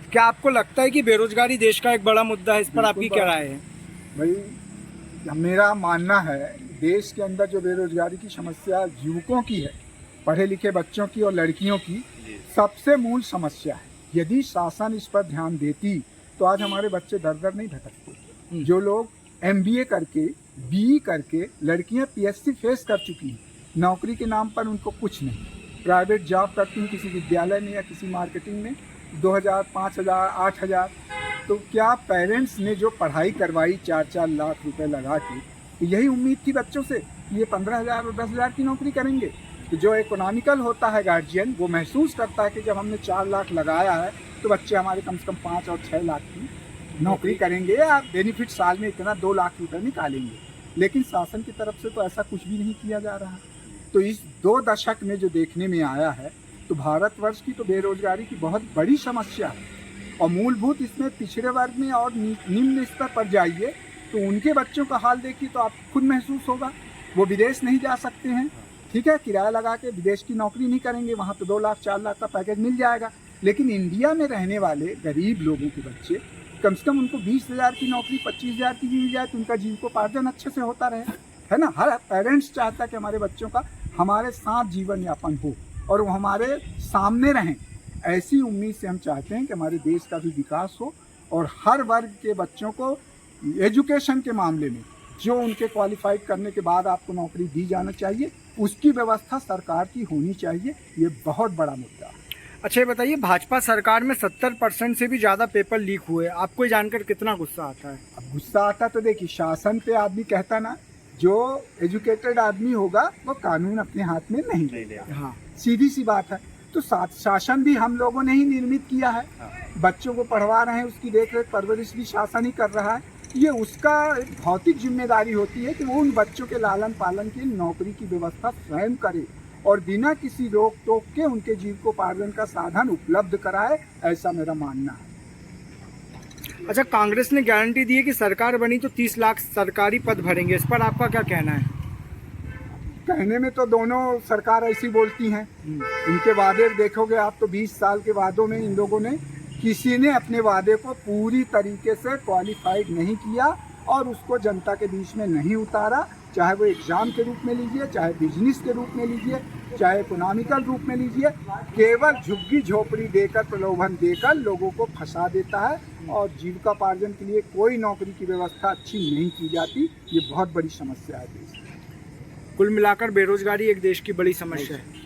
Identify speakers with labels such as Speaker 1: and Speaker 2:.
Speaker 1: क्या आपको लगता है कि बेरोजगारी देश का एक बड़ा मुद्दा है? इस पर आपकी क्या राय है?
Speaker 2: भाई मेरा मानना है देश के अंदर जो बेरोजगारी की समस्या युवकों की है, पढ़े लिखे बच्चों की और लड़कियों की सबसे मूल समस्या है। यदि शासन इस पर ध्यान देती तो आज हमारे बच्चे दर दर नहीं भटकते। जो लोग MBA करके BE करके लड़कियां PhD फेस कर चुकी हैं, नौकरी के नाम पर उनको कुछ नहीं, प्राइवेट जॉब करती हैं किसी विद्यालय में या किसी मार्केटिंग में 2000, 5000, 8000। तो क्या पेरेंट्स ने जो पढ़ाई करवाई 4-4 लाख रुपए लगा के, तो यही उम्मीद थी बच्चों से कि ये 15,000 और 10,000 की नौकरी करेंगे? तो जो इकोनॉमिकल होता है गार्जियन, वो महसूस करता है कि जब हमने 4 लाख लगाया है तो बच्चे हमारे कम से कम 5 और 6 लाख की नौकरी करेंगे या बेनिफिट साल में इतना 2 लाख रुपए निकालेंगे। लेकिन शासन की तरफ से तो ऐसा कुछ भी नहीं किया जा रहा। तो इस 2 दशक में जो देखने में आया है, तो भारतवर्ष की तो बेरोजगारी की बहुत बड़ी समस्या है। और मूलभूत इसमें पिछड़े वर्ग में और निम्न स्तर पर जाइए तो उनके बच्चों का हाल देखिए तो आप खुद महसूस होगा। वो विदेश नहीं जा सकते हैं, ठीक है, किराया लगा के विदेश की नौकरी नहीं करेंगे, वहाँ तो 2 लाख 4 लाख का पैकेज मिल जाएगा। लेकिन इंडिया में रहने वाले गरीब लोगों के बच्चे कम से कम उनको 20,000 की नौकरी 25,000 की भी मिल जाए तो उनका जीविकोपार्जन अच्छे से होता रहे, है ना। हर पेरेंट्स चाहता है कि हमारे बच्चों का हमारे साथ जीवन यापन हो और वो हमारे सामने रहें। ऐसी उम्मीद से हम चाहते हैं कि हमारे देश का भी विकास हो और हर वर्ग के बच्चों को एजुकेशन के मामले में जो उनके क्वालिफाइड करने के बाद आपको नौकरी दी जाना चाहिए, उसकी व्यवस्था सरकार की होनी चाहिए। ये बहुत बड़ा मुद्दा है।
Speaker 1: अच्छा, ये बताइए, भाजपा सरकार में 70% से भी ज़्यादा पेपर लीक हुए, आपको ये जानकर कितना गुस्सा आता है?
Speaker 2: अब गुस्सा आता तो देखिए, शासन पे आदमी कहता ना, जो एजुकेटेड आदमी होगा वो कानून अपने हाथ में नहीं लेगा।
Speaker 1: हाँ,
Speaker 2: सीधी सी बात है। तो शासन भी हम लोगों ने ही निर्मित किया है। बच्चों को पढ़वा रहे हैं, उसकी देख रेख परवरिश भी शासन ही कर रहा है। ये उसका भौतिक जिम्मेदारी होती है कि वो उन बच्चों के लालन पालन की नौकरी की व्यवस्था स्वयं करे और बिना किसी रोक टोक के उनके जीविकोपार्जन का साधन उपलब्ध कराए, ऐसा मेरा मानना है।
Speaker 1: अच्छा, कांग्रेस ने गारंटी दी है कि सरकार बनी तो 30 लाख सरकारी पद भरेंगे, इस पर आपका क्या कहना है?
Speaker 2: कहने में तो दोनों सरकार ऐसी बोलती हैं, इनके वादे देखोगे आप तो 20 साल के वादों में इन लोगों ने किसी ने अपने वादे को पूरी तरीके से क्वालिफाइड नहीं किया और उसको जनता के बीच में नहीं उतारा। चाहे वो एग्जाम के रूप में लीजिए, चाहे बिजनेस के रूप में लीजिए, चाहे इकोनॉमिकल रूप में लीजिए, केवल झुग्गी झोपड़ी देकर, प्रलोभन देकर लोगों को फंसा देता है और जीविकोपार्जन के लिए कोई नौकरी की व्यवस्था अच्छी नहीं की जाती। ये बहुत बड़ी समस्या है देश में।
Speaker 1: कुल मिलाकर बेरोजगारी एक देश की बड़ी समस्या है।